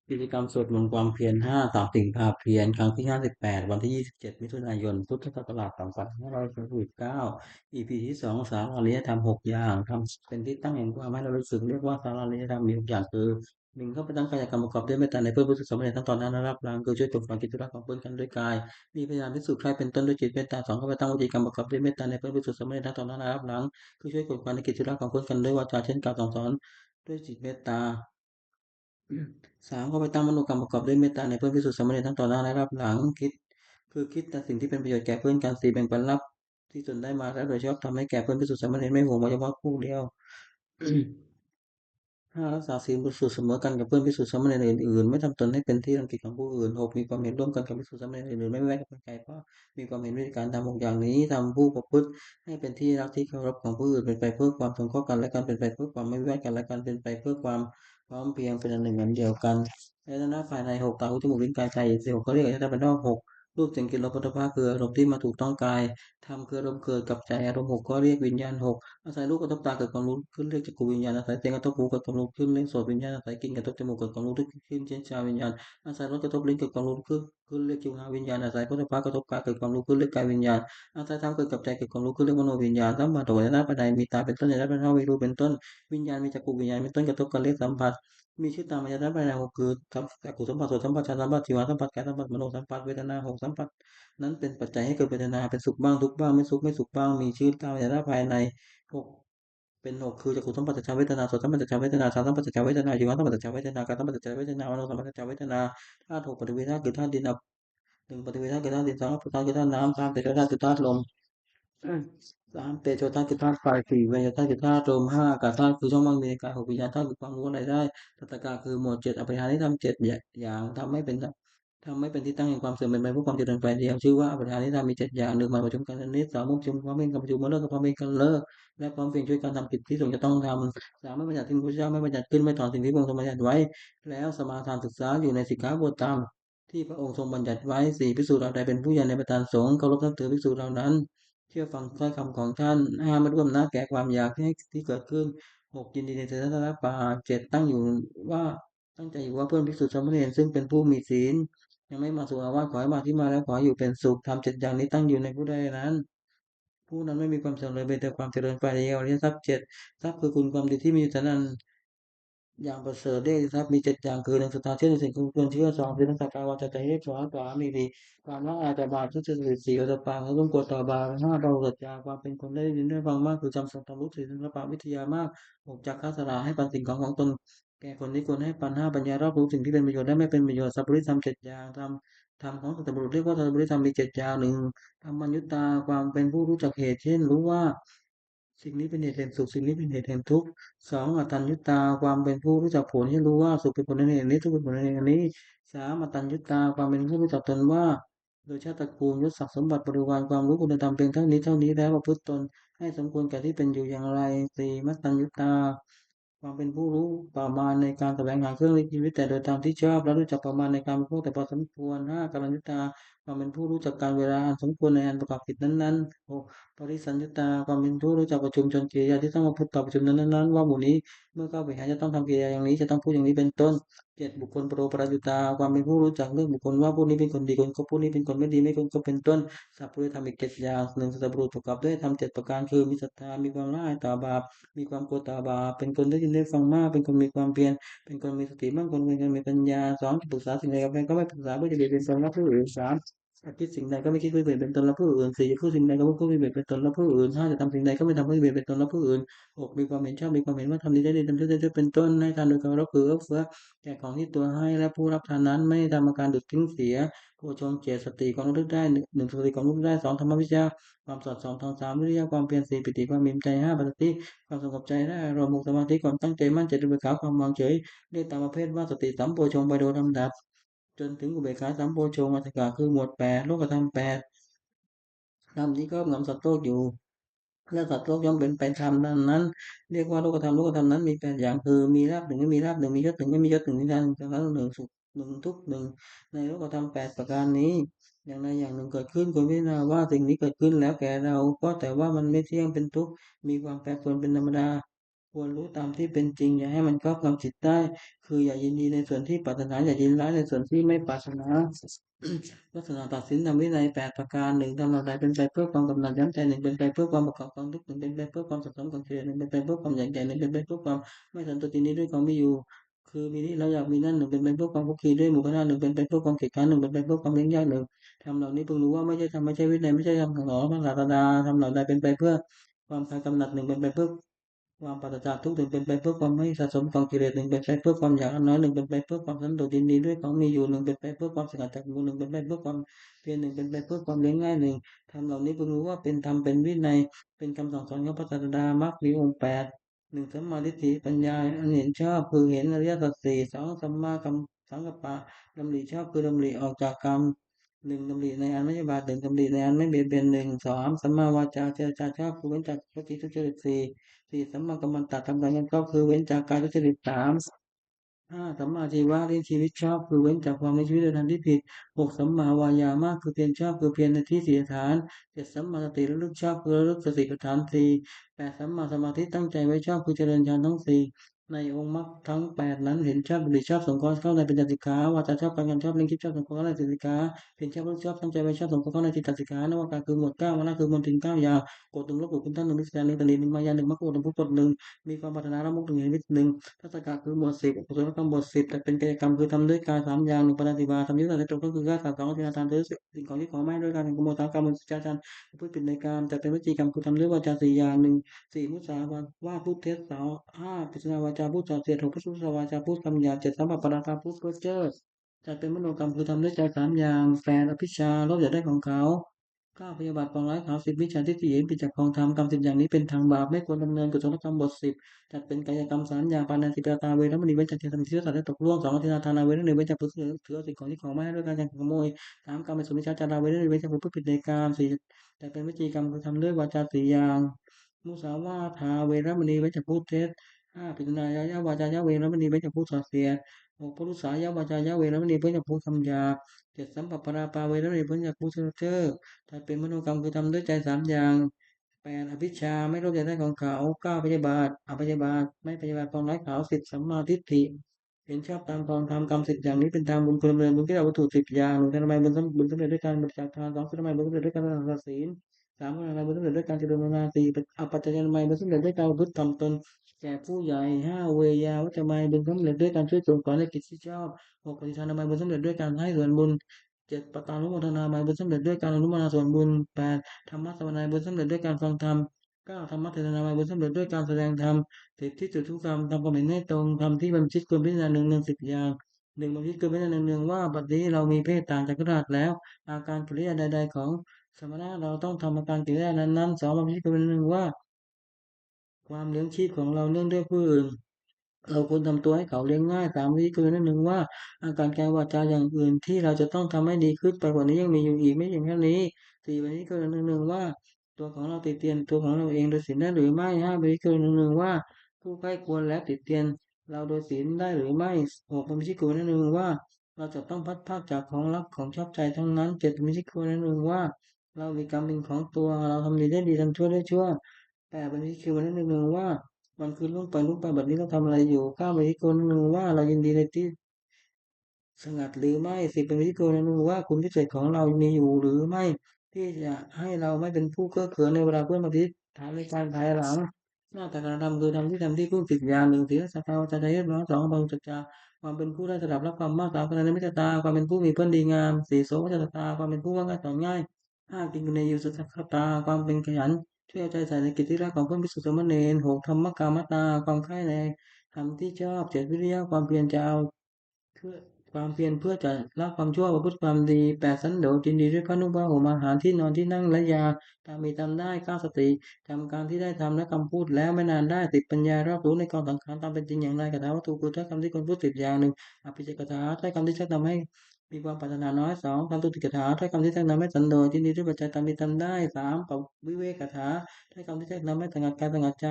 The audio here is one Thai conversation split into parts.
กิจกรรมสวดมนต์ความเพียร3สิ่งภาเพียรครั้งที่58วันที่27มิถุนายนพุทธศักราช2569 EP ที่2สาระอริยธรรม6อย่างทำเป็นที่ตั้งแห่งความให้เรารู้สึกเรียกว่าสาระอริยธรรมมี6อย่างคือ1เข้าไปตั้งกายกรรมประกอบด้วยเมตตาในเพื่อนผู้ศึกษาเมตตาทั้งตอนนั้นรับหลังคือช่วยปลดปล่อยกิจธุระของเพื่อนกันด้วยกายมีพยายามพิสูจน์ใครเป็นต้นด้วยจิตเมตตา2เข้าไปตั้งวจีกรรมประกอบด้วยเมตตาในเพื่อนผู้ศึกษาเมตตาทั้งตอนนั้นรับหลังคือช่วยกดความในกิจธุระของเพื่อนกันด้วยวาจาเช่นกล่าวสั่งสอนด้วยจิตเมตตา 3เข้าไปตั้งมโนกรรมประกอบด้วยเมตตาในเพื่อนพิสุทธิ์สามเณรทั้งต่อหน้าและรับหลังคิดแต่สิ่งที่เป็นประโยชน์แก่เพื่อนกัน4แบ่งปันรับที่ตนได้มาแล้วโดยชอบทำให้แก่เพื่อนพิสุทธิ์สามเณรไม่ห่วงไว้เฉพาะผู้เดียว 5รักษาศีลบริสุทธิ์เสมอกันกับเพื่อนภิกษุสามเณรอื่นๆไม่ทำตนให้เป็นที่รังเกียจของผู้อื่น6มีความเห็นร่วมกันกับภิกษุสามเณรอื่นๆไม่แม้กับใครเพราะมีความเห็นด้วยการทำ6อย่างนี้ทำผู้ประพฤติให้เป็นที่รักที่เคารพของผู้อื่นเป็นไปเพื่อความสงเคราะห์กันและกันเป็นไปเพื่อความไม่วิวาทกันและกันเป็นไปเพื่อความพร้อมเพรียงเป็นอันหนึ่งอันเดียวกันอายตนะภายใน6ตาหูจมูกลิ้นกายใจอีก6เขาเรียกอายตนะภายนอก6รูปเสียงกลิ่นรสโผฏฐัพพะคืออารมณ์ที่มาถูกต้องกายธรรมคืออารมณ์เกิดกับใจอารมณ์6ก็เรียกวิญญาณ6 อาศัยรูปกระทบตาเกิดความรู้ขึ้นเรียกจักขูวิญญาณอาศัยเสียงกระทบหูเกิดความรู้ขึ้นเรียกโสตวิญญาณอาศัยกลิ่นกระทบจมูกเกิดความรู้ขึ้นเช่นชาวิญญาณอาศัยรสกระทบลิ้นเกิดความรู้ขึ้นเรียกชิวหาวิญญาณอาศัยโผฏฐัพพะกระทบกายเกิดความรู้ขึ้นเรียกกายวิญญาณอาศัยธรรมเกิดกับใจเกิดความรู้ขึ้นเรียกมโนวิญญาณสัมผัสโดยหน้าปัจจัยมีตาเป็นต้นในด้านภายนอกมีรูปเป็นต้นวิญญาณมีจักขูวิญญาณเป็นต้นกระทบกันเรียกสัมผัสมีชื่อตามอายตนะภายในหกคือจักขุสัมผัสโสตสัมผัสชานสัมผัสจิวหาสัมผัสกายสัมผัสมโนสัมผัสเวทนา6สัมผัสนั้นเป็นปัจจัยให้เกิดเวทนาเป็นสุขบ้างทุกข์บ้างไม่สุขบ้างมีชื่อตามอายตนะภายในหก เป็น6คือจักขุสัมปัสสะเวทนาโสตสัมปัสสะเวทนาชาสัมปัสสะเวทนาชีวสัมปัสสะเวทนากายสัมปัสสะเวทนามโนสัมปัสสะเวทนาธาตุ6ปฏิเวทธาตุคือธาตุดิน1ปฏิเวทธาตุคือธาตุดิน2อัปปธาตุคือธาตุน้ำ3เตโชธาตุคือธาตุลม3เตโชธาตุคือธาตุไฟ4วิญญาณธาตุคือธาตุลม5อากาศธาตุคือช่องว่างในกาย6วิญญาณธาตุคือความรู้อะไรได้ตัตตกะคือหมวด7อภิหานิธรรม7อย่างทำให้เป็นที่ตั้งแห่งความเสื่อมเป็นไปเพื่อความเจริญฝ่ายเดียวชื่อว่าอภิหานิธรรมมี7 อย่าง1มาประชุมกันนิด2มุ่งประชุมพร้อมเพรียงกันประชุมมาเลิกกับพร้อมเพรียงกันเลิกและพร้อมเพรียงช่วยกันทำกิจที่สงฆ์จะต้องทำ3ไม่บัญญัติสิ่งที่พระเจ้าไม่บัญญัติขึ้นไม่ถอนสิ่งที่พระองค์ทรงบัญญัติไว้แล้วสมาทานศึกษาอยู่ในสิกขาบทตามที่พระองค์ทรงบัญญัติไว้4ภิกษุเราใดเป็นผู้ใหญ่ในประธานสงฆ์เคารพนับถือภิกษุเหล่านั้นเชื่อฟังถ้อยคำของท่าน5ไม่ร่วมนะแก่ความอยากที่เกิดขึ้น6ยินดีในเสนาสนะป่า7ว่าตั้งใจอยู่ว่าเพื่อนภิกษุสามเณรซึ่งเป็นผู้มีศีลยังไม่มาสู่อาวาสขอให้มาที่มาแล้วขออยู่เป็นสุขทำ7 อย่างนี้ตั้งอยู่ในผู้ใดนั้นผู้นั้นไม่มีความเสื่อมเลยเป็นแต่ความเจริญฝ่ายเดียวอริยทรัพย์7ทรัพย์คือคุณความดีที่มีอยู่เท่านั้นอย่างประเสริฐได้ทรัพย์มี7 อย่างคือ1ศรัทธาเชื่อในสิ่งที่ควรเชื่อ2เป็นสักการวาจาใจให้3มีดีความละอายต่อบาปทุจริต4อดปางและร่วมกดต่อบาป5เบาสัจจาความเป็นคนได้ยินได้ฟังมากคือจำสัตตรู้4ศิลปะวิทยามาก6จากข้าสละให้ปันสิ่งของตนแก่คนที่ควรให้ปัน5ปัญญารอบรู้สิ่งที่เป็นประโยชน์และไม่เป็นประโยชน์สัพพุริธรรม7 อย่างธรรมของสัตตบุรุษเรียกว่าสัพพุริธรรมมี7 อย่าง1ธรรมัญญุตาความเป็นผู้รู้จักเหตุเช่นรู้ว่าสิ่งนี้เป็นเหตุแห่งสุขสิ่งนี้เป็นเหตุแห่งทุกข์2อตัญญุตาความเป็นผู้รู้จักผลที่รู้ว่าสุขเป็นผลในเหตุนี้ทุกข์เป็นผลในเหตุนี้3อตัญญุตาความเป็นผู้รู้จักตนว่าโดยชาติตระกูลยศศักดิ์สมบัติบริวารความรู้คุณธรรมเพียงเท่านี้แล้วประพฤติตนให้สมควรแก่ที่เป็นอยู่อย่างไร4มัตตัญญุตาความเป็นผู้รู้ประมาณในการแสวงหาเครื่องเลี้ยงชีวิตแต่โดยตามที่ชอบและรู้จักประมาณในการบริโภคแต่พอสมควร5กัลยุตาความเป็นผู้รู้จักการเวลาอันสมควรในอันประกอบกิจนั้นๆ6ปริสัญญุตาความเป็นผู้รู้จักประชุมชนกิริยาที่ต้องมาพูดต่อประชุมนั้นๆว่าหมู่นี้เมื่อเข้าไปหาจะต้องทำกิริยาอย่างนี้จะต้องพูดอย่างนี้เป็นต้น7บุคคลโปรปรยุตาความเป็นผู้รู้จักเรื่องบุคคลว่าผู้นี้เป็นคนดีคนก็ผู้นี้เป็นคนไม่ดีไม่คนก็เป็นต้นสัพพุริธรรมอีก7 อย่าง1สัตตบุรุษประกอบด้วยธรรม7 ประการคือมีศรัทธามีความละอายต่อบาปมีความกลัวต่อบาปเป็นคนได้ยินได้ฟังมากเป็นคนมีความเพียรเป็นคนมีสติมากคนเป็นคนมีปัญญา2ปรึกษาสิ่งใดกับใครก็ไม่ปรึกษาเพื่อจะเบียดเบียนตนและผู้อื่น3คิดสิ่งใดก็ไม่คิดเพื่อเบียดเบียนตนและผู้อื่น4พูดสิ่งใดก็ไม่พูดเพื่อเบียดเบียนตนและผู้อื่น5จะทำสิ่งใดก็ไม่ทำเพื่อเบียดเบียนตนและผู้อื่น6มีความเห็นชอบมีความเห็นว่าทำดีได้ดีทำชั่วได้ชั่วเป็นต้นให้ทานโดยการรับคือเอื้อเฟื้อแก่ของที่ตัวให้และผู้รับทานนั้นไม่ทำอาการดุดทิ้งเสียโพชงเจตสติความระลึกได้1สติความระลึกได้2ธรรมวิชาความสอดส่องทาง3วิริยะความเพียร4ปิติความมีใจ5ปัสสติความสงบใจได้อารมณ์6สมาธิความตั้งใจมั่น7อุเบกขาความวางเฉยเรียกตามประเภทว่าสติสัมโพชงค์ไปโดยลำดับจนถึงอุเบกขาสัมโพชงค์อัตถกะคือหมวด8โลกธรรม8ธรรมที่ครอบงำสัตว์โลกอยู่และสัตว์โลกย่อมเป็นไปตามนั้นเรียกว่าโลกธรรมนั้นมี8 อย่างคือมีลาภ1ไม่มีลาภ1มียศ1ไม่มียศ1นิทาน1สุข1ทุกข์1ในโลกธรรม8 ประการนี้อย่างใดอย่างหนึ่งเกิดขึ้นควรพิจารณาว่าสิ่งนี้เกิดขึ้นแล้วแก่เราก็แต่ว่ามันไม่เที่ยงเป็นทุกข์มีความแปรปรวนเป็นธรรมดา ควรรู้ตามที่เป็นจริงอย่าให้มันครอบงำจิตได้คืออย่ายินดีในส่วนที่ปรารถนาอย่ายินร้ายในส่วนที่ไม่ปรารถนาลักษณะตัดสินทำวินัย8 ประการหนึ่งทำเราใดเป็นไปเพื่อความกำหนัดย้ำใจหนึ่งเป็นไปเพื่อความประกอบความทุกข์หนึ่งเป็นไปเพื่อความสะสมความเกลียดหนึ่งเป็นไปเพื่อความอยากใหญ่หนึ่งเป็นไปเพื่อความไม่สันโดษนี้ด้วยความไม่อยู่คือมีนี้เราอยากมีนั่นหนึ่งเป็นไปเพื่อความคุกคีด้วยหมู่คณะหนึ่งเป็นไปเพื่อความเกลียดคร้านหนึ่งเป็นไปเพื่อความเลี้ยงยากหนึ่งทำเหล่านี้เพิ่งรู้ว่าไม่ใช่ธรรมไม่ใช่วินัยไม่ใช่ธรรมของหนอพระศาสดาทำเหล่าใดเป็นไปเพื่อความคลายกำหนัดหนึ่งเป็นไปเพื่อ ความปราศจากทุกข์หนึ่งเป็นไปเพื่อความไม่สะสมกองกิเลสหนึ่งเป็นไปเพื่อความอยากอันน้อยหนึ่งเป็นไปเพื่อความสันโดษยินดีด้วยของมีอยู่หนึ่งเป็นไปเพื่อความสงัดจากหมู่หนึ่งเป็นไปเพื่อความเพียรหนึ่งเป็นไปเพื่อความเลี้ยงง่ายหนึ่งทำเหล่านี้เพิ่งรู้ว่าเป็นธรรมเป็นวินัยเป็นคำสั่งสอนของพระศาสดามรรคมีองค์8หนึ่งสัมมาทิฏฐิปัญญาอันเห็นชอบคือเห็นอริยสัจสี่สองสัมมากัมสังกัปปะดำริชอบคือดำริออกจากกรรมหนึ่งดำริในอันไม่ใช่บาปหนึ่งดำริในอันไม่เบียดเบียนหนึ่งสองสัมมาวาจาเจรจาชอบคือเว้นจากวจีทุจริตสี่สัมมากัมมันตะทำการเงินก็คือเว้นจากการทุจริต5สัมมาชีวะเลี้ยงชีวิตชอบคือเว้นจากความในชีวิตโดยทางที่ผิด6สัมมาวายามะคือเพียรชอบคือเพียรในที่เสียฐาน7สัมมาสติระลึกชอบคือระลึกสติปัฏฐานสี่8สัมมาสมาธิตั้งใจไว้ชอบคือเจริญฌานทั้งสี่ในองค์มรรคทั้ง8นั้นเห็นชอบหรือชอบสงเคราะห์เข้าในปัญญาสิกขาวาจาชอบการงานชอบเลี้ยงคิดชอบสงเคราะห์เข้าในสิกขาเพียรชอบระลึกชอบตั้งใจไว้ชอบสงเคราะห์เข้าในจิตตสิกขานวากาคือหมวด9วรรณะคือมนติน9 อย่างกฎหนึ่งลบกฎคุณท่านหนึ่งวิสยาหนึ่งตนีหนึ่งมายาหนึ่งมรรคหนึ่งพุทธกฎหนึ่งมีความปรารถนาละมุกหนึ่งเห็นวิตหนึ่ง ทัศกะคือหมวด10กุศลกรรมบท 10แต่เป็นกายกรรมคือทำด้วยกาย3 อย่างหนึ่งปฏิบัติทำยุทธศาสตร์ในตรงก็คือฆ่าสัตว์2อธินาทานซื้อสิ่งของที่ขอไม่ด้วยการขโมย3 กรรมมุสาจารพูดผิดในกรรมแต่เป็นวิจีกรรมคือทำด้วยวาจา4 อย่างหนึ่ง4มุสาวาว่าพูดเท็จ2พิจารณาวาจาพูดส่อเสียด6พุทธวาจาพูดคำหยาบ7สัมปปะราภาพูดเพ้อเจ้อจัดเป็นมโนกรรมคือทำด้วยใจ3 อย่าง8อภิชาโลภอยากได้ของเขา9พยาบาทปองร้ายเขา10มิจฉาทิฏฐิเห็นผิดจากของธรรมกรรม10 อย่างนี้เป็นทางบาปไม่ควรดำเนินกุศลกรรมบท 10จัดเป็นกายกรรม3 อย่างปานาติปาตาเวรมณีเว้นจากที่ทำที่สัตว์ได้ตกล่วง2อธินาทานาเวรมณีเว้นจากผู้ถือเอาสิ่งของที่ของไม่ให้ด้วยการยังขโมย3การเป็นสุมิชฌาจาราเวรมณีเว้นจากผู้ผิดในกาม4แต่เป็นวิจีกรรมคือทำด้วยวาจา4 อย่างมุสาวาทาเวรมณีเว้นจากพูดเท็จพิจารณายายาวาจายาเวรมณีเว้นจากพูดส่อเสียด6พรุษายาวาจายาเวรมณีเว้นจากพูดคำหยาบ7สัมปปปาราปาเวรมณีเว้นจากพูดเพ้อเจ้อจัดเป็นมโนกรรมคือทำด้วยใจ3 อย่าง8อภิชฌาไม่โลภอยากได้ของเขา9พยาบาทอพยาบาทไม่พยาบาทปองร้ายเขา10สัมมาทิฏฐิเห็นชอบตามกองธรรมกรรม10 อย่างนี้เป็นทางบุญคุณเรือนบุญที่เราวัตถุ10 อย่างหนึ่งทำไมบุญสำเร็จด้วยการบริจาคทาน2ทำไมบุญสำเร็จด้วยการรักษาศีล3ทำไมบุญสำเร็จด้วยการเจริญภาวนา4อปัจจยนามัยบุญสำเร็จด้วยการประพฤติทำตนแก่ผู้ใหญ่5เวยาวัจจะไมยบุญสำเร็จด้วยการช่วยสงฆ์ก่อนในกิจที่ชอบ6ปฏิทานนามัยบุญสำเร็จด้วยการให้ส่วนบุญ7ปตานุโมทนาไมยบุญสำเร็จด้วยการอนุโมทนาส่วนบุญ8ธรรมะสวนาบุญสำเร็จด้วยการฟังธรรม9ธรรมะเทศนาไมยบุญสำเร็จด้วยการแสดงธรรม10ที่จุดทุกธรรมทำความเห็นให้ตรงทำที่บรรชิตควรพิจารณา110 อย่างบางทีเกิดไม่ได้เนืองๆว่าบัดนี้เรามีเพศต่างจากคฤหัสถ์แล้วอาการกิริยาใดๆของสมณะเราต้องทำอาการกิริยานั้นๆ2บางทีเกิดไม่ได้เนืองว่าความเลี้ยงชีพของเราเนื่องด้วยผู้อื่นเราควรทำตัวให้เขาเลี้ยงง่าย3วิธีคือ1ว่าอาการกายวาจาอย่างอื่นที่เราจะต้องทำให้ดีขึ้นไปกว่านี้ยังมีอยู่อีกไม่เพียงแค่นี้4วิธีคือ1ว่าตัวของเราติดเตียนตัวของเราเองโดยศีลได้หรือไม่5วิธีคือ1ว่าผู้ใกล้ควรและติดเตียนเราโดยศีลได้หรือไม่6วิธีคือ1ว่าเราจะต้องพัดภาคจากของรักของชอบใจทั้งนั้น7วิธีคือ1ว่าเรามีกรรมเป็นของตัวเราทำดีได้ดีทำชั่วได้ชั่ว8วิธีคือ1ว่ามันคือล่วงไปแบบนี้เราทำอะไรอยู่9วิธีคือ1ว่าเรายินดีในที่สงัดหรือไม่10เป็นวิธีคือ1ว่าคุณพิเศษของเรามีอยู่หรือไม่ที่จะให้เราไม่เป็นผู้เก้อเขินในเวลาเพื่อนมาพิถามในการภายหลังหน้าแต่การทำคือทำที่พึ่ง10 อย่าง1ศีลสักกาวาจาใจเรียบร้อย2บางสัจจะความเป็นผู้ได้สดับรับความมาก3คะแนนมิตรตาความเป็นผู้มีเพื่อนดีงาม4โสวัจตาความเป็นผู้ว่าง่ายสอนง่าย5กินในยุสสตาความเป็นขยันช่วยเอาใจใส่ในกิจที่รักของเพื่อนพิสุทธิ์สามเณร6ธรรมกามตาความใคร่ในธรรมที่ชอบ7วิริยะความเพียรจะเอา เพื่อความเพียรเพื่อจะละความชั่วประพฤติความดี8สันโดษยินดีด้วยพระนุภาพห่มอาหารที่นอนที่นั่งและยาตามมีตามได้9สติทำการที่ได้ทำและคำพูดแล้วไม่นานได้10ปัญญารอบรู้ในกองสังขารตามเป็นจริงอย่างไรคาถาวัตถุคือถ้อยคำที่คนพูด10 อย่าง1อภิเษกคาถาถ้อยคำที่ชักนำให้มีความปรารถนาน้อย2คำตุติกถาถ้อยคำที่ชักนำให้สันโดษยินดีด้วยปัจจัยตามมีตามได้3ปวิเวกคาถาถ้อยคำที่ชักนำให้สงัดกายสงัดใจ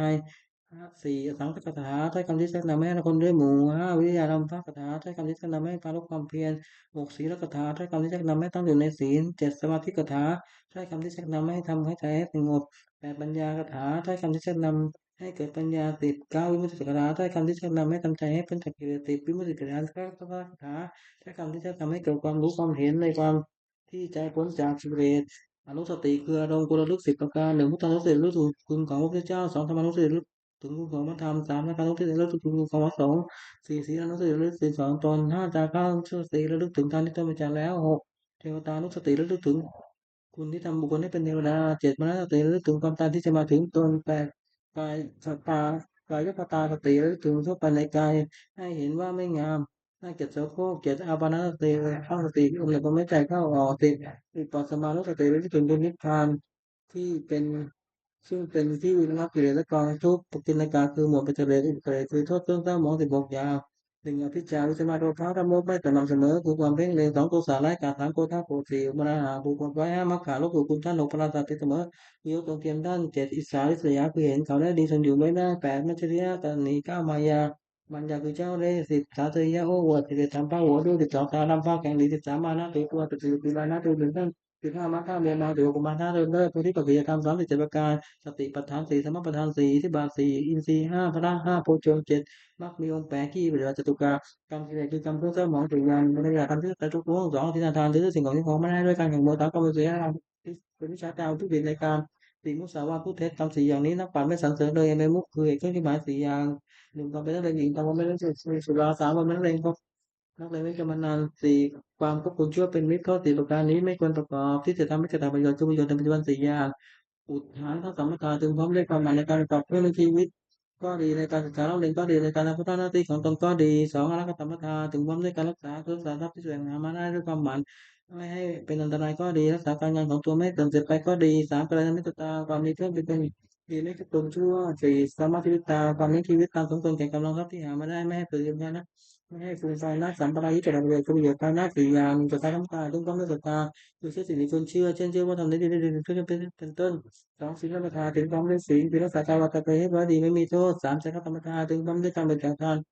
4สังฆกถาถ้อยคำที่ชักนำให้ละคนด้วยหมู่5วิทยาธรรมภาคคาถาถ้อยคำที่ชักนำให้ปรารบความเพียร6ศีลกถาถ้อยคำที่ชักนำให้ตั้งอยู่ในศีล7สมาธิกถาถ้อยคำที่ชักนำให้ทำให้ใจให้สงบ8ปัญญากถาถ้อยคำที่ชักนำ ให้เกิดปัญญาสิบเก้าวิมุตติสักการะถ้อยคำที่ชักนำให้ทำใจให้เป็นจักกิเลสสิบวิมุตติสักการะถ้อยคำที่ชักทำให้เกิดความรู้ความเห็นในความที่ใจพ้นจากกิเลสอนุสติคืออารมณ์กุลลึกสิบประการหนึ่งพุทธานุสติรู้ถึงคุณของพระพุทธเจ้าสองธรรมานุสติรู้ถึงคุณของพระธรรมสามสังฆานุสติรู้ถึงคุณของพระสงฆ์สี่ศีลานุสติระลึกถึงสอนตนห้าจาคะานุสติระลึกถึงทานที่ตนมาจากแล้วหกเทวตานุสติระลึกถึงคุณที่ทำบุคคลให้เป็นเทวดาเจ็ดมรณสติระลึกถึงความตายที่จะมาถึงตนแปด กายสตากายกตาสติระลึกถึงทั่วไปในกายให้เห็นว่าไม่งามน่าเกลียดโสโครกเกลียดอาปานาสติเข้าสติอมในความไม่ใจเข้าออกติวิปัสสนานุสติระลึกถึงดวงนิพพานที่เป็นซึ่งเป็นที่ระงับกิเลสและกองทุกข์ปกิณกาคือหมวดปัจเจกอุปเจกคือโทษเครื่องเศร้าหมอง16อย่างหนึ่งอภิชฌาวิสมาโดภาธรรมโมไม่แต่นำเสมอคือความเพ่งเล็งสองตัวสาร้ายกาสามโกธาโกรธสี่อุปนาหาบุคคลไว้ห้ามักขาลบหลู่คุณท่านหกพระราชาติเสมอ ยกตรงเทียมด้านเจ็ดอิสาริษยาคือเห็นเขาได้ดีทรงอยู่ไม่ได้แปดมัจฉริยะตนีเก้ามายามันยาคือเจ้าได้สิบสาตยะโอ้อวด11ทำผ้าหัวดู12ตาดำผ้าแข็งดี13มานะตีตัว14ปีลานะตัวหนึ่งตั้ง15มาฆาเมียมาถือกุมารท่าเดินเลิศพุทธิปัจจยธรรม37ประการสติปัฏฐานสี่สมปัฏฐานสี่อิทธิบาทสี่อินทรีย์ห้าพละห้าโพชฌงค์เจ็ดมรรคมีองค์แปดที่ปฏิบัติจตุกะกรรมกิเลสคือกรรมเพื่อเสร้าหมองถึงยานมรรยาทำที่แต่ทุกข์สองทิฏฐานทานถือสิ่งของที่ของไม่ได้ด้วยการแข่งโมตะกรรมเสียเป็นวิชาการผู้ผิดในการ สี่มุสาวาทผู้เท็จทำสี่อย่างนี้นักปราชญ์ไม่สรรเสริญเลยในมุขคือเอกเครื่องที่หมายสี่อย่างหนึ่งความเป็นนักเลงหญิงความเป็นนักเลงสุราสามความเป็นนักเลงก็นักเลงไม่กำมันนานสี่ความควบคุมชั่วเป็นมิตรข้อสี่ประการนี้ไม่ควรประกอบที่จะทำให้เกิดประโยชน์คือประโยชน์ในปัจจุบันสี่อย่างอุทานข้อสามประการถึงพร้อมด้วยความหมายในการประกอบเพื่อในชีวิตก็ดีในการศึกษาเล่าเรียนก็ดีในการทำพัฒนาหน้าที่ของตนก็ดีสองอรักขธรรมทานถึงพร้อมด้วยการรักษาเพื่อสารทรัพย์ที่แสวงหามาได้ด้วยความหมั่น ไม่ให้เป็นอันตรายก็ดีรักษาการงานของตัวไม่ให้เสื่อมเสียไปก็ดีสามกัลยาณมิตรตาความมีเพื่อนเป็นดีไม่ทุกตนชั่วสี่สมาธิตาความมีชีวิตตามสมควรแก่กำลังทรัพย์ที่หามาได้ไม่ให้เปลือยนะไม่ให้ฟูมไฟนะสัมปรายะจะประโยชน์ประโยชน์ภายในสี่อย่างจะการทำการต้องด้วยศรัทธาคือเชื่อสิ่งที่คนเชื่อเช่นเชื่อว่าทำได้ดีได้ดีเป็นต้นสองศีลธรรมทานถึงพร้อมด้วยศีลคือรักษากายวาจาใจให้ร้อยดีไม่มีโทษสามใจธรรมทานถึงพร้อมด้วยการเป็นกลาง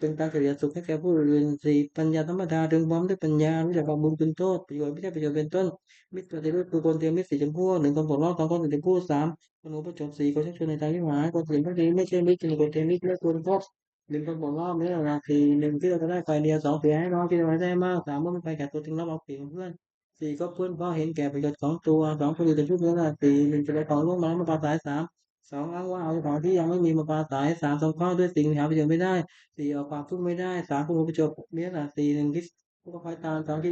เป็นการเสียสุขให้แก่ผู้อื่นสี่ปัญญาธรรมดาถึงพร้อมด้วยปัญญารู้จักบำบุญคุณโทษประโยชน์ไม่ใช่ประโยชน์เป็นต้นมิตรปฏิรูปคือคนเตรียมมิตรสี่จำพวกหนึ่งคนปกป้องสองคนถึงผู้สามคนอุปจบสี่คนชักชวนในทางที่หมายคนเสียงพระดีไม่ใช่มิตรจึงคนเตรียมมิตรไม่ควรคบหนึ่งคนปกป้องไม่ได้ราคีหนึ่งที่เราจะได้ฝ่ายเดียวสองเสียให้น้องที่เราได้มากสามว่าไม่ไปแก่ตัวจึงรับเอาเปรียบเพื่อนสี่ก็เพื่อนเพราะเห็นแก่ประโยชน์ของตัวสองคนอื่นจะช่วยเหลือสี่หนึ่งจะไปของล่วงล้ำมาปราศัยสามสองอ้างว่าเอาของที่ยังไม่มีมาปราศัยสามสงเคราะห์ด้วยสิ่งที่หาประโยชน์ไม่ได้ สี่ออกความทุกข์ไม่ได้สามคุณอุปจบเนี้ยนะสี่หนึ่งที่ก็คอยตามสองที่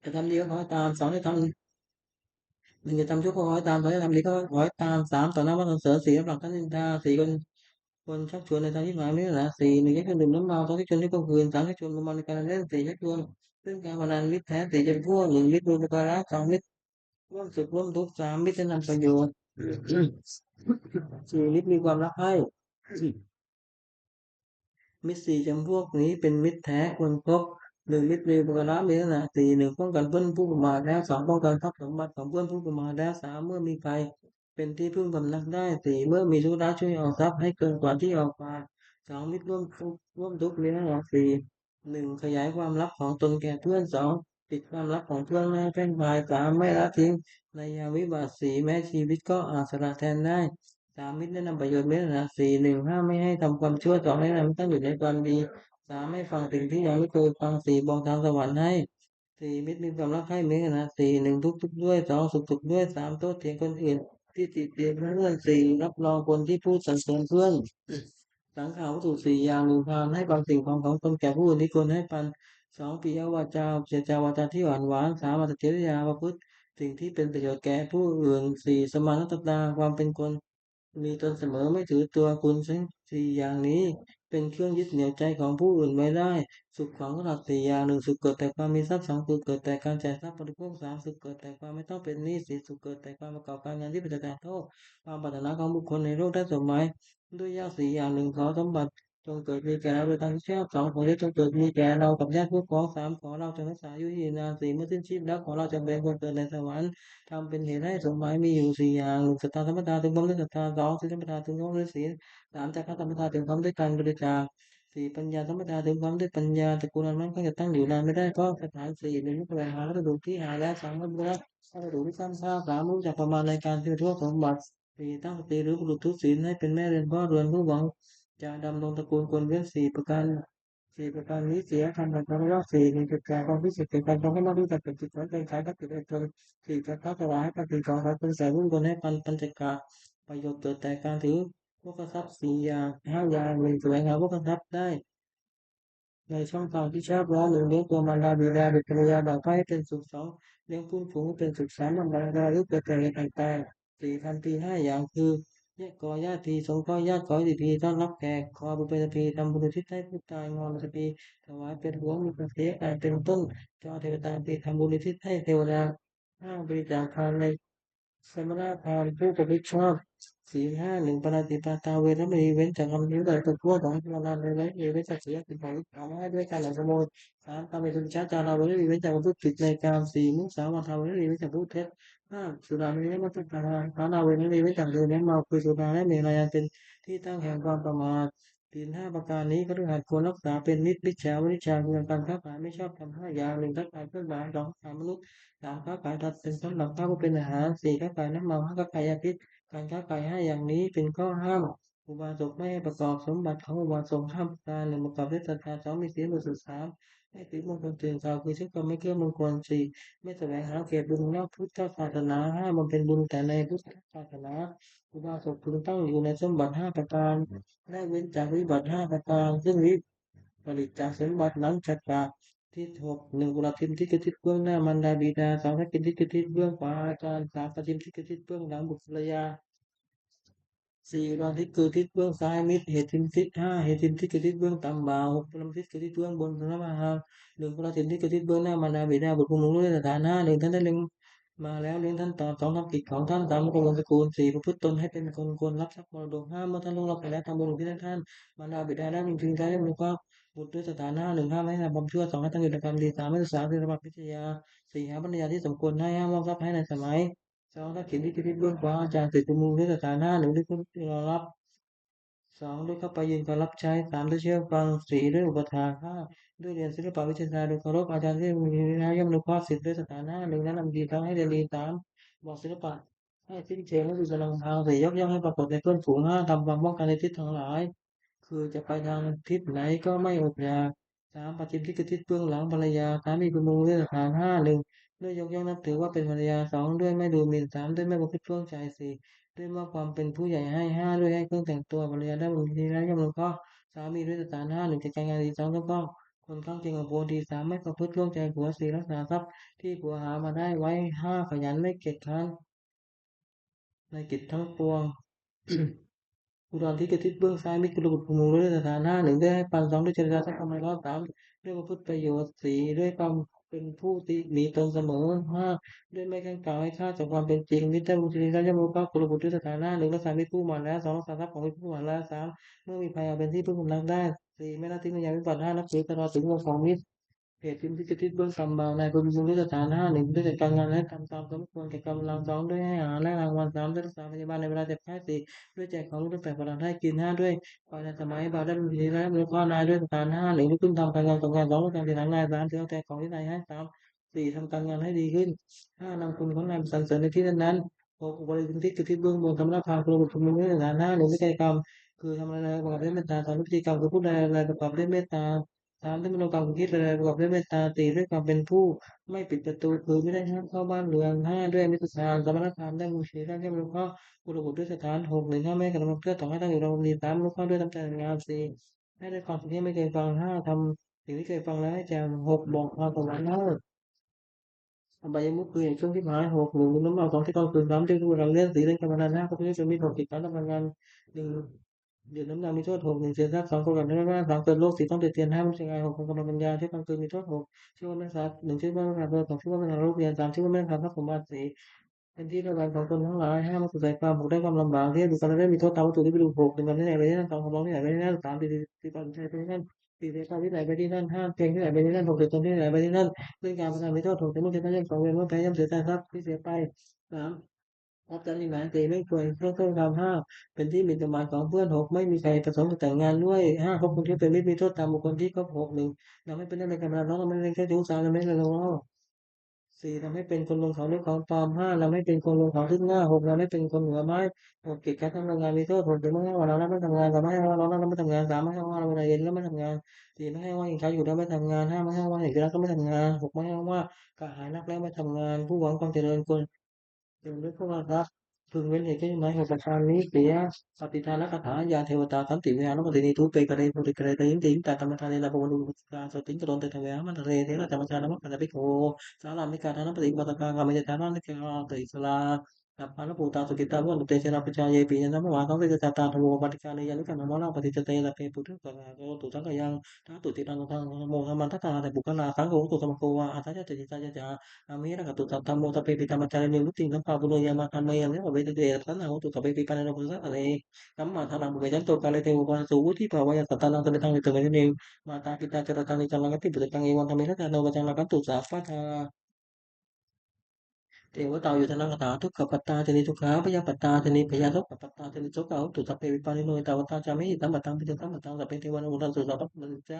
จะทำดีก็คอยตามสองที่ทำหนึ่งจะทำชั่วก็คอยตามสองจะทำดีก็คอยตามสามต่อหน้าว่าสรรเสริญสี่รับหลักท่านนินทาสี่คนชักชวนในทางที่หมายไม่ละสี่หนึ่งชักชวนดื่มน้ำเมาสองชักชวนที่ก็คืนสามชักชวนประมาณในการเล่นสี่ชักชวนซึ่งการพนันมิตรแท้สี่จะเป็นพวกหนึ่งมิตรบุปการะสองมิตรร่วมสุขร่วมทุกข์สามมิตรจะนำประโยชน์สี่มิตรมีความรักใคร่ มิตรสี่จำพวกนี้เป็นมิตรแท้ควรครบหนึ่งมิตรมีบุคละมีลักษณะสี่หนึ่งป้องกันเพื่อนผู้ประมาทแล้วสองป้องกันทรัพย์สมบัติของเพื่อนผู้ประมาทแล้วสามเมื่อมีภัยเป็นที่พึ่งพำนักได้สี่เมื่อมีธุระช่วยออกทรัพย์ให้เกินกว่าที่ออกมาสองมิตรร่วมทุกข์มีลักษณะสี่หนึ่งขยายความลับของตนแก่เพื่อนสองปิดความลับของเพื่อนไม่ให้แพร่พายสามไม่ละทิ้งในยามวิบัติสี่แม้ชีวิตก็อาจสละแทนได้ สามมิตรแนะนำประโยชน์เมตนะสี่หนึ่งห้ามไม่ให้ทำความชั่วสองแนะนำให้ตั้งอยู่ในความดีสามไม่ฟังสิ่งที่ยังไม่เคยฟังสี่บอกทางสวรรค์ให้สี่มิตรมีความรักใคร่เมตนะสี่หนึ่งทุกข์ด้วยสองสุขด้วยสามโต้เถียงคนอื่นที่ติเตียนเพื่อนสี่รับรองคนที่พูดสรรเสริญเพื่อนสังขารวัตถุสี่อย่างหนึ่งพานให้บางสิ่งของตนแก่ผู้อื่นที่ควรให้ปันสองปิยวาจาเจรจาวาจาที่หวานสามอัตถิริยาประพฤติสิ่งที่เป็นประโยชน์แก่ผู้อื่นสี่สมานัตตาความเป็นคน มีตนเสมอไม่ถือตัวคุณทั้งสี่อย่างนี้เป็นเครื่องยึดเหนี่ยวใจของผู้อื่นไว้ได้สุขของหลักสี่อย่างหนึ่งสุขเกิดแต่ความมีทรัพย์สองสุขเกิดแต่การจ่ายทรัพย์บริโภคสามสุขเกิดแต่ความไม่ต้องเป็นหนี้สี่สุขเกิดแต่ความประกอบการงานที่เป็นแต่โทษความปรารถนาของบุคคลในโลกได้สมหมายด้วยยากสี่อย่างหนึ่งขอสมบัติจงเกิดมีแก่เราโดยทางที่ชอบสองขอได้จงเกิดมีแก่เรากับญาติผู้พ้องสามขอเราจงรักษาอายุยืนนานสี่เมื่อสิ้นชีพแล้วขอเราจงเป็นคนเกิดในสวรรค์ ทำเป็นเหตุให้สมหมายมีอยู่สี่อย่างหนึ่งศรัทธาธรรมดาถึงพร้อมด้วยศรัทธาสองศีลธรรมดาถึงพร้อมด้วยศีลสามจาคะธรรมดาถึงพร้อมด้วยการบริจาคสี่ปัญญาธรรมดาถึงพร้อมด้วยปัญญาตระกูลนั้นก็จะตั้งอยู่นานไม่ได้เพราะสถานสี่หนึ่งแสวงหาวัตถุที่หาแล้วสองวัตถุที่สร้างสร้างสามรู้จักประมาณในการที่ทั่วสมบัติ สี่ตั้งสตรีหรือบุรุษทุศีลให้เป็นแม่เรือนพ่อเรือนผู้หวังจะดำรงตระกูลควรเว้นสี่ประการนี้เสียทำแบบความรอบสี่หนึ่งจุดการความพิเศษเกิดการต้องให้มากที่สุดเป็นจิตวัดเป็นขายทักษิณเอกชนสี่จะเข้าถวายให้ปฏิจจสารเป็นสายวุ่นวนให้ปัญจกะประโยชน์เกิดแต่การถือพวกทรัพย์สี่อย่างห้าอย่างหนึ่งแสวงหาพวกทรัพย์ได้ ในช่องทางที่ชอบแล้วหนึ่งเลี้ยงตัวมารดาบิดาบุตรภรรยาบ่าวไพร่ให้เป็นสุขสองเลี้ยงผู้ฝูงให้เป็นสุขสามบำบัดดาหรือเกิดแต่เหตุต่างๆสี่ทำทีห้าอย่างคือแยกกอญาติสงเคราะห์ญาติขอให้ดีต้อนรับแขกขอบุญเป็นทีทำบุญอุทิศให้ผู้ตายงอนสปีถวายเป็นหลวงมีประเทศการเป็นต้นจอเทวตาปีทำบุญอุทิศให้เทวดาห้าบริจาคทานในสมณพราหมณ์ผู้ประพฤติชอบ สี่ห้าหนึ่งปาณาติปาตาเวรมณีเว้นจากคำนี้โดยตัวทั่วของพระนามเลยเว้นจากเสียสิ่งของเอาให้ด้วยการหลังขโมยสามทำให้สุชาจาราเวรเว้นจากประพฤติผิดในกามสี่มุสาวาทาเวรเว้นจากพูดเท็จห้าสุราเมรยมัตตาภานาเวรเว้นจากเดินและเมาคือสุราและเมรัยเป็นที่ตั้งแห่งความประมาทศีลห้าประการนี้ก็ต้องหัดควรรักษาเป็นนิจมิจฉาวนิจฉาคือการค้าขายไม่ชอบทำห้าอย่างหนึ่งค้าขายเพื่อนบ้านสองค้าขายมนุษย์สามค้าขายทัดเป็นสำหรับข้าวผู้เป็นอาหารสี่ค้าขายน้ำเมาห้าค้าขายยาพิษ การค้าขายห้าอย่างนี้เป็นข้อห้ามอุบาสกไม่ให้ประกอบสมบัติของอุบาสกห้ามประการหนึ่งประกอบด้วยศรัทธาสองมีศีลบริสุทธิ์สามให้ศีลมงคลตื่นสาวคือชื่อกรรมไม่เกื้อมงคลสี่ไม่แสวงหาเกียรติบุญนอกพุทธศาสนาห้าบำเพ็ญบุญแต่ในพุทธศาสนาอุบาสกพึงตั้งอยู่ในสมบัติห้าประการและเว้นจากวิบัติห้าประการซึ่งวิปริตจากสมบัตินั้นจักกะที่หกหนึ่งกุลทิมที่กระทิศเบื้องหน้ามารดาบิดาสองให้กินที่กระทิศเบื้องขวาอาจารย์สามปฏิมที่กระทิศเบื้องหลังบุตรภรรยา สี่ดวงอาทิตย์คือทิศเบื้องซ้ายมิดเหตุทิศห้าเหตุทิศคือทิศเบื้องต่ำบ่าวหกพลังทิศคือทิศเบื้องบนพระมหาหนึ่งพลังทิศคือทิศเบื้องหน้ามารดาบิดาบุตรผู้มุงด้วยสถานะหนึ่งท่านได้เล็งมาแล้วเลี้ยงท่านตอบสองทำกิจของท่านสามมงคลสกุลสี่ประพฤติตนให้เป็นคนควรรับทรัพย์มรดกห้าเมื่อท่านล่วงลับไปแล้วทำบุญอุที่ท่านมารดาบิดาได้มีจริงใจได้มีความบุตรด้วยสถานะหนึ่งห้ามไม่ให้ทำความชั่วสองให้ตั้งอยู่ในความดีสามให้ศึกษาคือระดับวิทยาสี่หาปัญญาที่สมควรให้ห้ามมอบทรัพย์ให้ในสมัยสองถ้าเขียนที่ทิศเบื้องขวาอาจารย์ติดประมูลด้วยสถานะหนึ่งด้วยผู้รอรับ สองด้วยเข้าไปยืนการรับใช้สามด้วยเชื่อฟังสี่ด้วยอุปถากห้าด้วยเรียนศิลปวิชาโดยเคารพอาจารย์ที่มีวินัยย่อมอนุเคราะห์สิทธิ์ด้วยสถานะหนึ่งแนะนำดีทั้งให้เรียนดีสามบอกศิลปะให้สิ้นเชิงและดูกำลังทางสี่ยกย่องให้ปรากฏในเพื่อนฝูงห้าทำความป้องกันในทิศทั้งหลายคือจะไปทางทิศไหนก็ไม่อดอยากสามปฏิบัติที่คือทิศเบื้องหลังภรรยาสามีคุณมุงด้วยสถานห้าหนึ่งด้วยยกย่องนับถือว่าเป็นภรรยาสองด้วยไม่ดูหมิ่นสามด้วยไม่ประพฤติช่วงใจสี่ด้วยมอบความเป็นผู้ใหญ่ให้ห้าด้วยให้เครื่องแต่งตัวภรรยาได้บางทีแล้วย่อมลงก็สามีด้วยสถานห้าหนึ่งจะการงานดีสองแล้วก็คนข้างเคียงกับโพดีสามไม่ประพฤติล่วงใจผัวสี่รักษาทรัพย์ที่ผัวหามาได้ไว้ห้าขยันไม่เกียจคร้านในกิจทั้งปวง อุดรที่กระทิศเบื้องซ้ายมิตรกุลบุตรภูมิด้วยสถานะหนึ่งได้ให้ปันสองด้วยจริยธรรมทำไมรอบสามด้วยประพฤติประโยชน์สี่ด้วยความเป็นผู้ที่มีตนเสมอห้าด้วยไม่แข่งกล่าวให้ค่าจากความเป็นจริงมิตรได้บุญจริยธรรมย่อมรู้ก็กุลบุตรด้วยสถานะหนึ่งรักษามิตรผู้มาแล้วสองรักษาทรัพย์ของมิตรผู้มาแล้วสามเมื่อมีภัยเอาเป็นที่พึ่งพำนักได้สี่ไม่ละทิ้งในยามวิบัติห้านับถือตลอดถึงวงของมิตร เหตุที่จะทิศเบื้องต่ำบ่าวนายพึงทรงด้วยสถานห้าหนึ่งด้วยจัดการงานและทำตามสมควรแก่กำลังสองด้วยให้อาหารและรางวัลสามด้วยรักษาพยาบาลในเวลาเจ็บไข้สี่ด้วยแจกของตั้งแต่ประทานให้กินห้าด้วยก่อนในสมัยบ่าวได้บรมีและมีข้อนายด้วยสถานห้าหนึ่งลุกขึ้นทำการงานสองงานสองด้วยการติดหลังนายสามถือเอาแต่ของที่นายให้สามสี่ทำการงานให้ดีขึ้นห้านำคุณของนายสรรเสริญในที่นั้นหกบริสุทธิ์คือทิศเบื้องบนทำรับพาคุณบุตรคุณมีด้วยสถานห้าหนึ่งด้วยใจกรรมคือทำอะไรประกอบด้วยเมตตาสอนวิธีกรรมคือพูดอะไรประกอบด้วยเมตตา สามด้วยมโนกรรมคิดอะไรประกอบด้วยเมตตาสี่ด้วยความเป็นผู้ไม่ปิดประตูคือไม่ได้ห้ามเข้าบ้านเรือนห้าด้วยมิตรสารสมณธรรมได้มุชีได้มนุเคราะห์บุรุษด้วยสถานหกหนึ่งห้าไม่กระทำเพื่อต่อให้ตั้งอยู่เราดีสามมนุเคราะห์ด้วยน้ำใจงามสี่ให้ด้วยความสิ่งที่ไม่เคยฟังห้าทำสิ่งที่เคยฟังแล้วให้แจำหกบอกความสวรรค์ห้า อบายมุขคืออย่างช่วงที่หายหกหนึ่งน้ำเมาสองที่กองคืนสามที่คือเราเล่นสีเล่นการพนันห้าก็ที่จะมีหกติดการทำงานหนึ่งเดือดน้ำดำมีโทษหกหนึ่งเสียทรัพย์สองคนกับน้ำมันสามเกิดโรคสี่ต้องติดเตียนห้ามันจะงานหกคนกำลังปัญญาที่กลางคืนมีโทษหกชื่อว่าแม่สาหนึ่งชื่อว่าแม่สาเบอร์สองชื่อว่าแม่สาโรคเรียนสามชื่อว่าแม่สาทรัพย์สมบัติสี่เป็นที่ระบายของตนทั้งหลายห้ามันสุดใจความหกได้ความลำบากที่ดูกันได้มีโทษตามวัตถุที่ไปดูหกหนึ่งกันที่ไหนไปที่นั่นสองคำร้องที่ไหนไปที่นั่นสามตีปันใจไปที่นั่นสี่เสียค่าที่ไหนไปที่นั่นห้าเพลงที่ไหนไปที่นั่นหกเดือดตนที่ไหนไปที่นั่น เรื่องการประทานไม่โทษถูกแต่เมื่อเสียท่านยังสองเวรเมื่อแพ้ย่อมเสียใจทรัพย์ที่เสียไปสามรับจันทร์หมายตีไม่ควรเพื่อเพิ่มความห้าเป็นที่มีประมาณของเพื่อนหกไม่มีใครประสงค์จะแต่งงานด้วยห้าคบคนที่เป็นมิตรมีโทษตามบุคคลที่คบหกหนึ่งเราไม่เป็นเรื่องในการพนันเราไม่เล่นแค่ชู้สาวเราไม่เล่นเรา สี่ทำให้เป็นคนลงเขาด้วยของปลอมห้าเราไม่เป็นคนลงเขาซึ่งหน้าหกเราไม่เป็นคนหัวไม้หกกิจการทำงานมีโทษหกถึงไม่ให้วันเราไม่ทำงานสามไม่ให้วันเราไม่ทำงานสามไม่ให้ว่าเราเวลาเย็นแล้วไม่ทำงานสี่ไม่ให้ว่ายังใช้อยู่แล้วไม่ทำงานห้าไม่ให้ว่าเห็นแล้วก็ไม่ทำงานหกไม่ให้ว่ากระหายนักแล้วไม่ทำงานผู้หวังความเจริญควรเป็นด้วยพวกเราครับพึงเว้นเหตุใช่ไหมหกประการนี้เสียปฏิทานคาถายาเทวตาสันติวิหารปฏินิทุเปกเรปุริกเรติยิงติงแต่ธรรมทานในลาภวนุปสการสติงกรณเตทเวหมันเรเทระธรรมชาตินมัคคะปิโก สารามิกาธานปฏิปตกากรรมเจตานันติกาติอิสลาสัพพะนภูตาสุกิตาวุเตชะนาปิจายปีนันทมวาทังเวจตาธรรมปฏิการยานิกันนมนาปฏิจเตนะเปปุถุกะโกตุสังกยังทัตุติตังทังโมธรรมันทัตตาแต่บุคลาสังโฆตุสมโกวาอัตถะเจติตายะจาอามิระกตุตัตตโมตะเปปิตามัจจาริมุติสัมภาปุโรยามาคันเมยังเวเตเตสันนาหุตุตะเปปิปันโนภุสะอะเรสัมมาทานังบุเปจันโตกาเลเทวปัสสุวุติภาวะยสัตตานังเตตังวิเตเวเนมาตาปิตาจรตังนิจังลังกติปุตตังเอวังธรรมิทัตตาโนกัจจังลังกัตตุสาฟะทา เทวตาอยู่ทนังคาถาทุกขปัตตาชนิทุกขาพยาปัตตาชนิพยาทุกขปัตตาชนิทุกขาตุสัพเพวิปานิโนตาวตาจามิตัมปัตตังปิจตัมปัตตังสัพเพเทวานุตันสุสัพพะมัจจา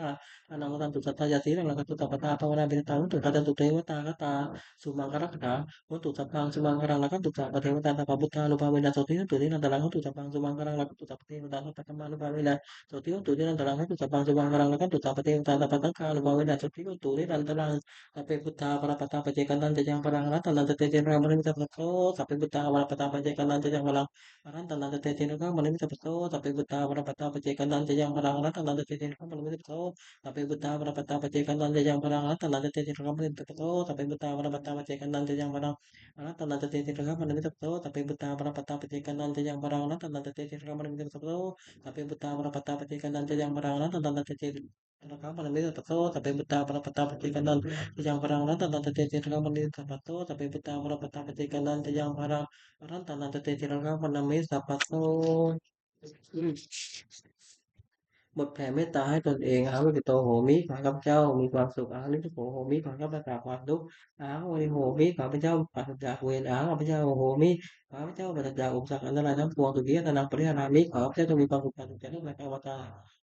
อนังตันตุสัทธายาสีรังลักตุตัปปตาภาวนาปิตตังตุตาจันตุเทวตาคตาสุมังคารคถาวัตุสัพพังสุมังคารังลักตุสัพพเทวตาสัพพพุทธานุภาเวนะโสติตุนินันตรังวัตุสัพพังสุมังคารังลักตุสัพพเทวตาสัพพธรรมานุภาเวนะโสติตุนินันตรังวัตุสัพพังสุมังคารังลักตุสัพพเทวตาสัพพสังฆานุภาเวนะโสติตุนินันตรัง Sape buta para pata pajekantan jajang parang ran tanan tete jenera mani mita pato sape buta para pata pajekantan jajang parang ran tanan tete jenera mani mita pato sape buta para pata pajekantan jajang parang ran tanan tete jenera mani mita pato sape buta para pata pajekantan jajang parang ran tanan tete jenera mani mita pato sape buta para pata pajekantan jajang parang ran tanan tete jenera mani mita pato sape buta para pata pajekantan jajang parang ran tanan tete jenera mani mita pato sape buta para pata pajekantan jajang parang ran tanan tete jenera mani mita pato sape buta para pata pajekantan Tejang parang ran tan tete tirang mani sapato tapi betah ora betah petikan dan tejang parang ran tan tete tirang manami sapato บทแผ่เมตตาให้ตนเองอาวิปิโตโหมิขอให้ข้าพเจ้ามีความสุขอาลิทุโขโหมิขอให้ข้าพเจ้าปราศจากความทุกข์อาวิโหมิขอข้าพเจ้าปราศจากเวรอาข้าพเจ้าโหมิขอข้าพเจ้าปราศจากอุปสรรคอันตรายทั้งปวงสุขีอัตนังปริหารามิขอข้าพเจ้าจงมีความสุขกายสุขใจทั้งกายวาจา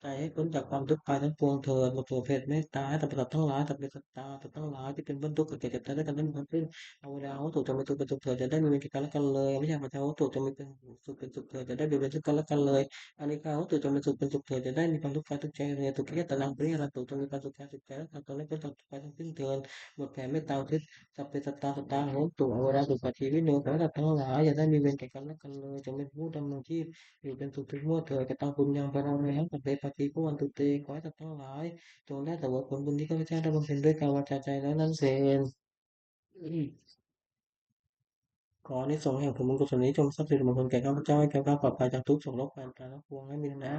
ใจให้พ้นจากความทุกข์กายทั้งปวงเถิดบทสวดเพ็เมตตาให้สัพพสัตว์ทั้งหลายสัพเพสัตตาสัตว์ทั้งหลายที่เป็นเบื้องทุกข์เกิดแก่เจ็บตายด้วยกันทั้งมวลสิ้นเอาเวลาเขาถูกจะไม่ถูกเป็นสุขเถิดจะได้มีเวรแก่กันและกันเลยไม่ใช่พระเจ้าถูกจะไม่เป็นสุขเถิดจะได้เบียดเบียนซึ่งกันและกันเลย อันนี้ข้าตุจงเป็นสุขเป็นสุขเถิดจะได้มีความทุกข์กายทุกใจเลยตุกขิยตนังปริยาตุจงมีความสุขกายสุขใจและตนและเป็นสุขกายทั้งสิ้นเถิดบทแผ่เมตตาอุทิศสัพเพสัตตาสัตตาโหนตุอเวราตุปัจจีวิโนขอให้สัตว์ทั้งหลายอย่าได้มีเวรแก่กันและกันเลยจงเป็นผู้ดำรงชีพอยู่เป็นสุขทุกเมื่อเถิดกตังปุญญังปะรังเมหังสัพเพปฏิภวันตุเตขอให้สัตว์ทั้งหลายจงได้แต่ว่าผลบุญที่ข้าพเจ้าได้บำเพ็ญด้วยกายวาจาใจแล้วนั้นเสน ขออานิสงส์แห่งผลบุญกุศลนี้จงทรัพย์สิริมงคลแก่ข้าพเจ้าให้แคล้วคลาดปลอดภัยจากทุกโศกโรคภัยอันตรายทั้งปวงให้มีนะ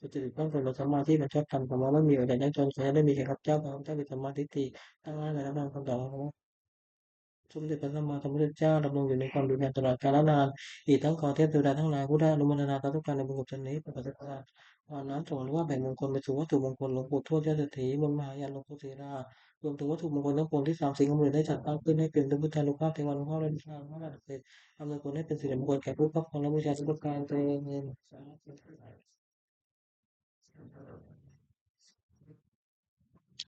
สุจริตต้องเป็นสมาธิเป็นชอบธรรมของเราไม่มีอะไรยากจนขอให้ได้มีแก่ข้าพเจ้าข้าพเจ้ามีสมาธิที่ตั้งมั่นในพระธรรมคำสอนของสมเด็จพระสัมมาสัมพุทธเจ้าดำรงอยู่ในความดูแลตลอดกาลนานอีกทั้งขอเทพเทวดาทั้งหลายผู้ได้อนุโมทนาสาธุการในบุญกุศลนี้เป็นปัจจัยวันนั้นส่งว่าแผ่มงคลไปสู่วัตถุมงคลหลวงปู่ทวดยาเศรษฐีบนมหายานหลวงปู่ศิลารวมถึงวัตถุมงคลทั้งปวงที่สามสิ่งของมือได้จัดตั้งขึ้นให้เป็นพุทธานุภาพเทวานุภาพและนิพพานว่าเสร็จอำนวยผลให้เป็นสิริมงคลแก่ผู้ครอบครองและบูชาสุขการเจริญ